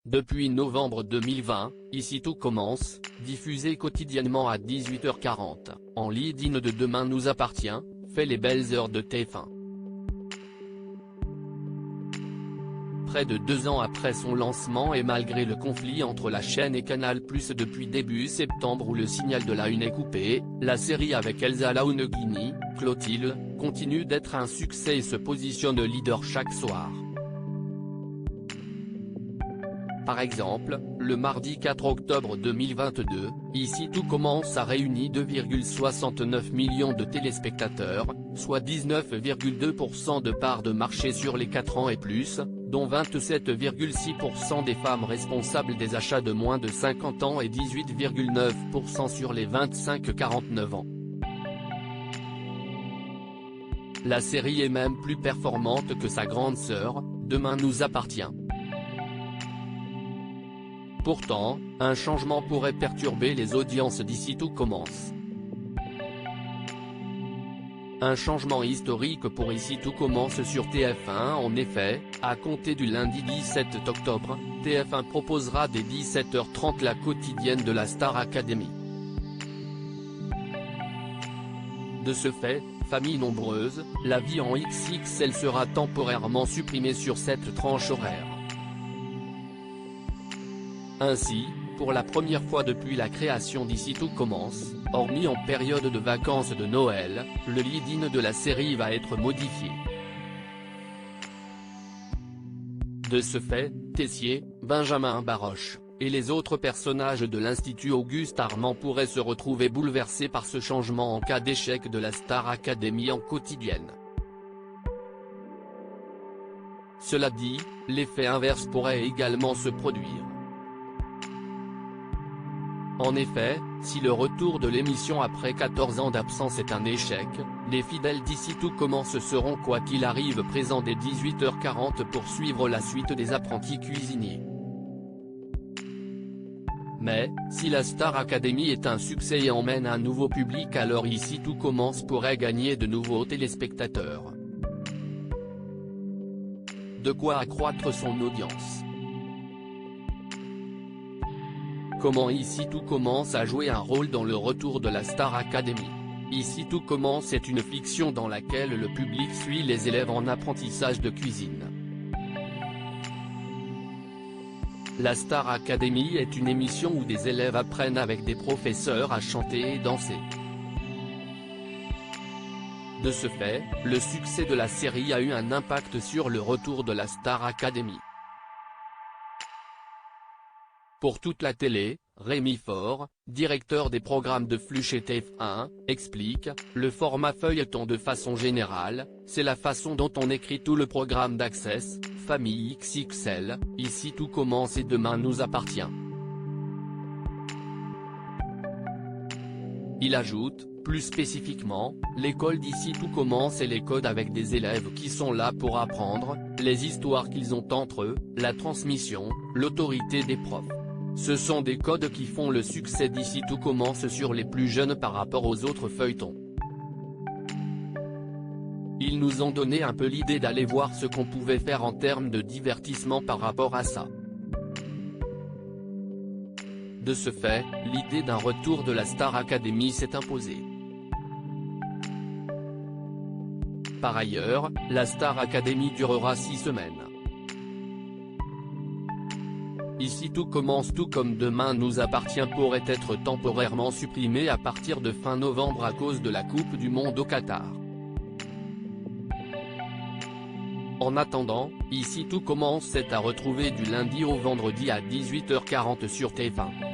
Depuis novembre 2020, Ici tout commence, diffusé quotidiennement à 18h40, en lead-in de Demain nous appartient, fait les belles heures de TF1. Près de 2 ans après son lancement et malgré le conflit entre la chaîne et Canal+ depuis début septembre où le signal de la une est coupé, la série avec Elsa Launegini, Clotilde, continue d'être un succès et se positionne leader chaque soir. Par exemple, le mardi 4 octobre 2022, Ici tout commence a réuni 2,69 millions de téléspectateurs, soit 19,2% de part de marché sur les 4 ans et plus, dont 27,6% des femmes responsables des achats de moins de 50 ans et 18,9% sur les 25-49 ans. La série est même plus performante que sa grande sœur, Demain nous appartient. Pourtant, un changement pourrait perturber les audiences d'Ici tout commence. Un changement historique pour Ici tout commence sur TF1 en effet, à compter du lundi 17 octobre, TF1 proposera dès 17h30 la quotidienne de la Star Academy. De ce fait, famille nombreuse, la vie en XXL sera temporairement supprimée sur cette tranche horaire. Ainsi, pour la première fois depuis la création d'Ici tout commence, hormis en période de vacances de Noël, le lead-in de la série va être modifié. De ce fait, Tessier, Benjamin Baroche, et les autres personnages de l'Institut Auguste Armand pourraient se retrouver bouleversés par ce changement en cas d'échec de la Star Academy en quotidienne. Cela dit, l'effet inverse pourrait également se produire. En effet, si le retour de l'émission après 14 ans d'absence est un échec, les fidèles d'Ici tout commence seront quoi qu'il arrive présents dès 18h40 pour suivre la suite des apprentis cuisiniers. Mais, si la Star Academy est un succès et emmène un nouveau public alors Ici tout commence pourrait gagner de nouveaux téléspectateurs. De quoi accroître son audience. Comment Ici tout commence à jouer un rôle dans le retour de la Star Academy. Ici tout commence est une fiction dans laquelle le public suit les élèves en apprentissage de cuisine. La Star Academy est une émission où des élèves apprennent avec des professeurs à chanter et danser. De ce fait, le succès de la série a eu un impact sur le retour de la Star Academy. Pour toute la télé, Rémi Faure, directeur des programmes de flux chez TF1, explique, le format feuilleton de façon générale, c'est la façon dont on écrit tout le programme d'Access, Famille XXL, Ici tout commence et Demain nous appartient. Il ajoute, plus spécifiquement, l'école d'Ici tout commence et les codes avec des élèves qui sont là pour apprendre, les histoires qu'ils ont entre eux, la transmission, l'autorité des profs. Ce sont des codes qui font le succès d'Ici tout commence sur les plus jeunes par rapport aux autres feuilletons. Ils nous ont donné un peu l'idée d'aller voir ce qu'on pouvait faire en termes de divertissement par rapport à ça. De ce fait, l'idée d'un retour de la Star Academy s'est imposée. Par ailleurs, la Star Academy durera 6 semaines. Ici tout commence tout comme Demain nous appartient pourrait être temporairement supprimé à partir de fin novembre à cause de la Coupe du Monde au Qatar. En attendant, Ici tout commence est à retrouver du lundi au vendredi à 18h40 sur TF1.